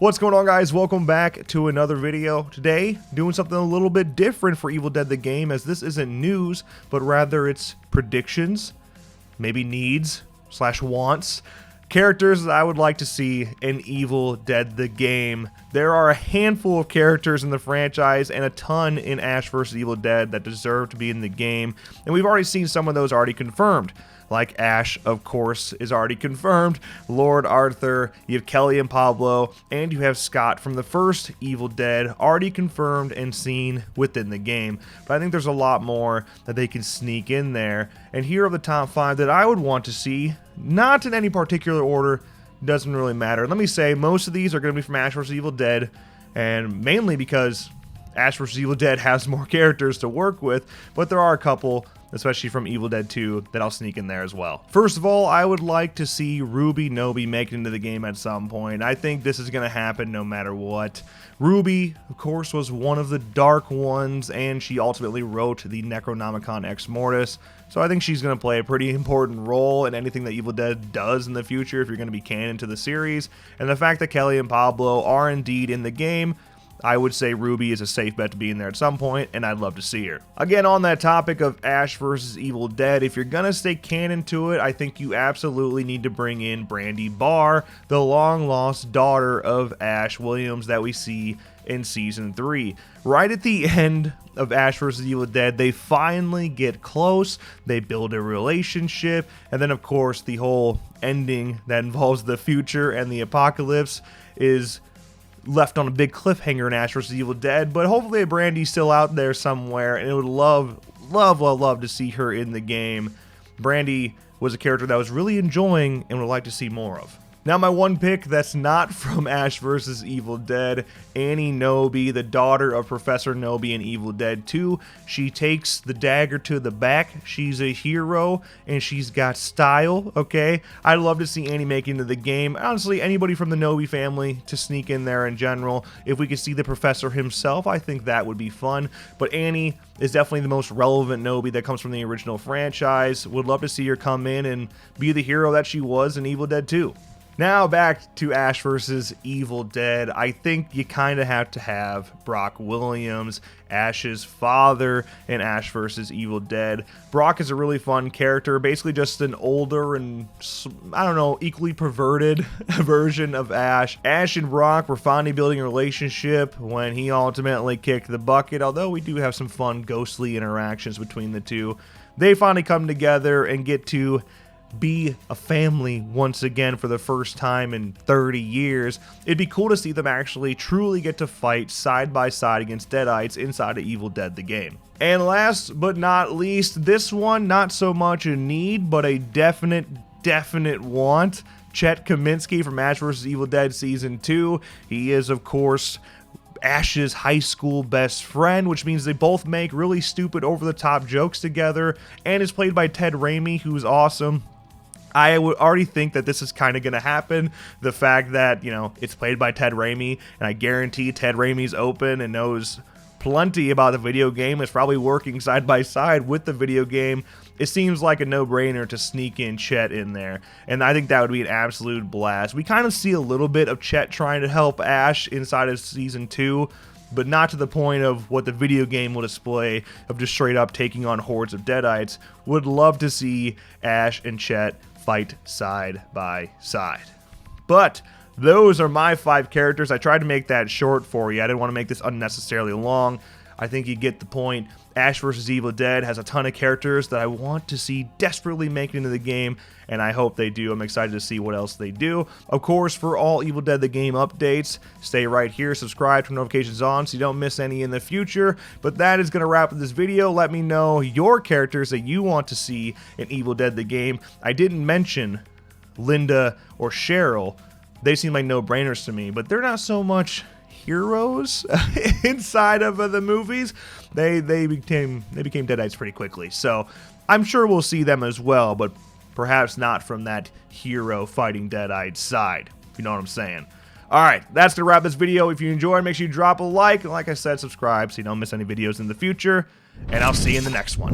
What's going on, guys? Welcome back to another video. Today, doing something a little bit different for Evil Dead the game, as this isn't news, but rather it's predictions, maybe needs / wants, characters that I would like to see in Evil Dead the game. There are a handful of characters in the franchise and a ton in Ash vs. Evil Dead that deserve to be in the game, and we've already seen some of those already confirmed. Like Ash, of course, is already confirmed, Lord Arthur, you have Kelly and Pablo, and you have Scott from the first Evil Dead already confirmed and seen within the game. But I think there's a lot more that they can sneak in there. And here are the top 5 that I would want to see, not in any particular order, doesn't really matter. Let me say, most of these are going to be from Ash vs. Evil Dead, and mainly because Ash vs. Evil Dead has more characters to work with, but there are a couple, especially from Evil Dead 2, that I'll sneak in there as well. First of all, I would like to see Ruby Nobi make it into the game at some point. I think this is going to happen no matter what. Ruby, of course, was one of the Dark Ones, and she ultimately wrote the Necronomicon Ex Mortis, so I think she's going to play a pretty important role in anything that Evil Dead does in the future if you're going to be canon to the series. And the fact that Kelly and Pablo are indeed in the game, I would say Ruby is a safe bet to be in there at some point, and I'd love to see her. Again, on that topic of Ash vs. Evil Dead, if you're gonna stay canon to it, I think you absolutely need to bring in Brandy Barr, the long-lost daughter of Ash Williams that we see in Season 3. Right at the end of Ash vs. Evil Dead, they finally get close, they build a relationship, and then of course the whole ending that involves the future and the apocalypse is left on a big cliffhanger in Ash vs. Evil Dead, but hopefully Brandy's still out there somewhere, and I would love to see her in the game. Brandy was a character that I was really enjoying and would like to see more of. Now, my one pick that's not from Ash vs. Evil Dead, Annie Nobi, the daughter of Professor Nobi in Evil Dead 2. She takes the dagger to the back. She's a hero, and she's got style, okay? I'd love to see Annie make it into the game. Honestly, anybody from the Nobi family to sneak in there in general. If we could see the Professor himself, I think that would be fun. But Annie is definitely the most relevant Nobi that comes from the original franchise. Would love to see her come in and be the hero that she was in Evil Dead 2. Now back to Ash vs. Evil Dead. I think you kind of have to have Brock Williams, Ash's father, in Ash vs. Evil Dead. Brock is a really fun character, basically just an older and, I don't know, equally perverted version of Ash. Ash and Brock were finally building a relationship when he ultimately kicked the bucket, although we do have some fun ghostly interactions between the two. They finally come together and get to be a family once again for the first time in 30 years. It'd be cool to see them actually truly get to fight side by side against Deadites inside of Evil Dead the game. And last but not least, this one, not so much a need, but a definite want. Chet Kaminsky from Ash vs. Evil Dead Season 2. He is, of course, Ash's high school best friend, which means they both make really stupid over-the-top jokes together, and is played by Ted Raimi, who's awesome. I would already think that this is kind of going to happen. The fact that, you know, it's played by Ted Raimi, and I guarantee Ted Raimi's open and knows plenty about the video game, is probably working side by side with the video game. It seems like a no-brainer to sneak in Chet in there, and I think that would be an absolute blast. We kind of see a little bit of Chet trying to help Ash inside of Season 2, but not to the point of what the video game will display of just straight up taking on hordes of Deadites. Would love to see Ash and Chet fight side by side. But those are my 5 characters. I tried to make that short for you. I didn't want to make this unnecessarily long. I think you get the point. Ash vs. Evil Dead has a ton of characters that I want to see desperately make it into the game, and I hope they do. I'm excited to see what else they do. Of course, for all Evil Dead the game updates, stay right here, subscribe, turn notifications on so you don't miss any in the future. But that is going to wrap up this video. Let me know your characters that you want to see in Evil Dead the game. I didn't mention Linda or Cheryl. They seem like no-brainers to me, but they're not so much heroes inside of the movies. They became Deadites pretty quickly, so I'm sure we'll see them as well, but perhaps not from that hero fighting Deadite side, if you know what I'm saying. Alright, that's to wrap this video. If you enjoyed, make sure you drop a like, and like I said, subscribe so you don't miss any videos in the future, and I'll see you in the next one.